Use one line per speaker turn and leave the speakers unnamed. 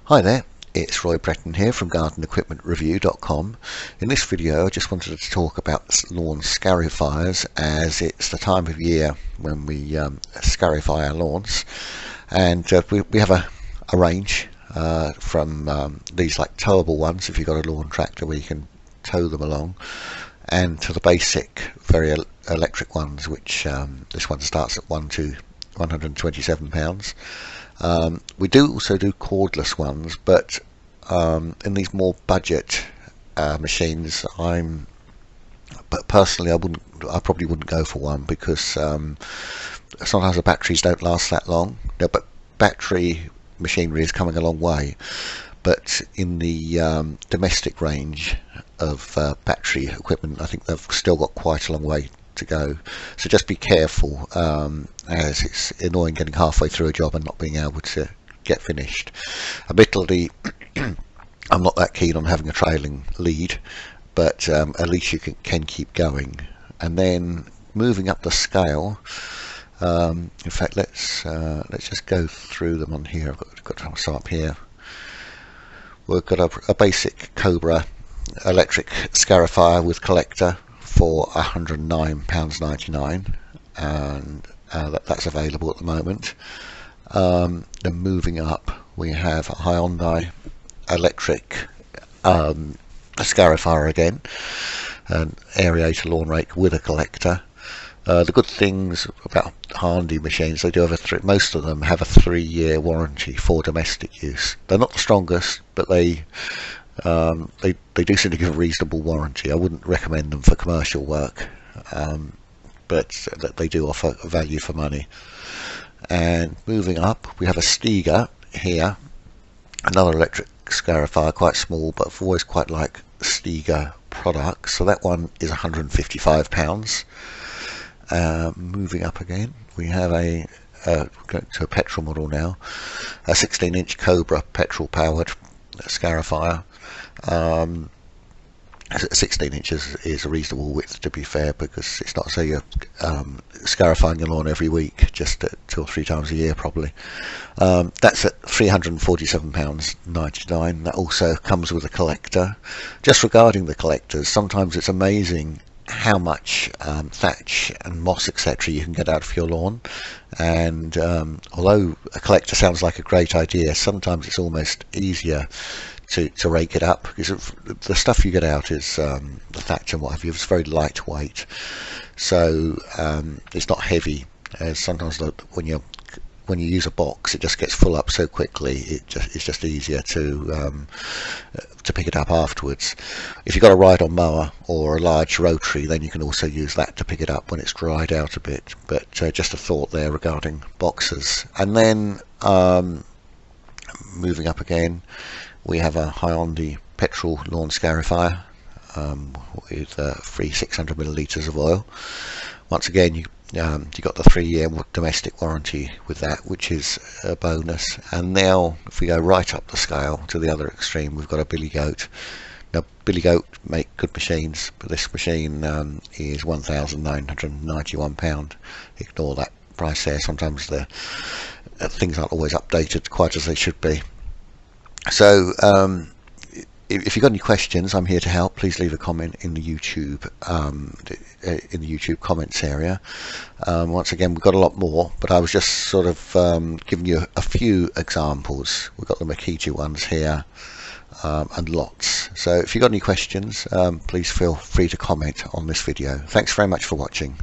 Hi there, it's Roy Breton here from GardenEquipmentReview.com. In this video I just wanted to talk about lawn scarifiers, as it's the time of year when we scarify our lawns, and we have a range from these like towable ones if you've got a lawn tractor where you can tow them along, and to the basic very electric ones, which this one starts at £127. We do also do cordless ones, but in these more budget machines, but personally I probably wouldn't go for one, because sometimes the batteries don't last that long. No, but battery machinery is coming a long way, but in the domestic range of battery equipment, I think they've still got quite a long way to go. So just be careful, as it's annoying getting halfway through a job and not being able to get finished. Admittedly, I'm not that keen on having a trailing lead, but at least you can keep going. And then moving up the scale, in fact, let's just go through them on here. I've got some up here. We've got a basic Cobra electric scarifier with collector for £109.99, and that's available at the moment. Then moving up, we have a Hyundai electric scarifier again, an aerator lawn rake with a collector. The good things about Hyundai machines, they do have most of them have a 3-year warranty for domestic use. They're not the strongest, but they do seem to give a reasonable warranty. I wouldn't recommend them for commercial work, but they do offer value for money. And moving up, we have a Stiga here, another electric scarifier, quite small, but I've always quite liked Stiga products. So that one is £155. Moving up again, we have going to a Petrol model now, a 16-inch Cobra Petrol powered scarifier. 16 inches is a reasonable width, to be fair, because it's not so you're scarifying your lawn every week, just 2 or 3 times a year probably. That's at £347.99. That also comes with a collector. Just regarding the collectors, sometimes it's amazing how much thatch and moss etc. you can get out of your lawn, and although a collector sounds like a great idea, sometimes it's almost easier to rake it up, because the stuff you get out is the thatch and what have you. It's very lightweight, so it's not heavy, as sometimes when you use a box it just gets full up so quickly. It's just easier to pick it up afterwards. If you've got a ride-on mower or a large rotary, then you can also use that to pick it up when it's dried out a bit. But just a thought there regarding boxes. And then moving up again, we have a Hyundai Petrol lawn scarifier with free 600 millilitres of oil. Once again, you got the 3-year domestic warranty with that, which is a bonus. And now if we go right up the scale to the other extreme, we've got a Billy Goat. Now Billy Goat make good machines, but this machine is £1,991. Ignore that price there. Sometimes the things aren't always updated quite as they should be. So if you've got any questions, I'm here to help. Please leave a comment in the YouTube comments area. Once again, we've got a lot more, but I was just sort of giving you a few examples. We've got the Makita ones here, and lots. So if you've got any questions, please feel free to comment on this video. Thanks very much for watching.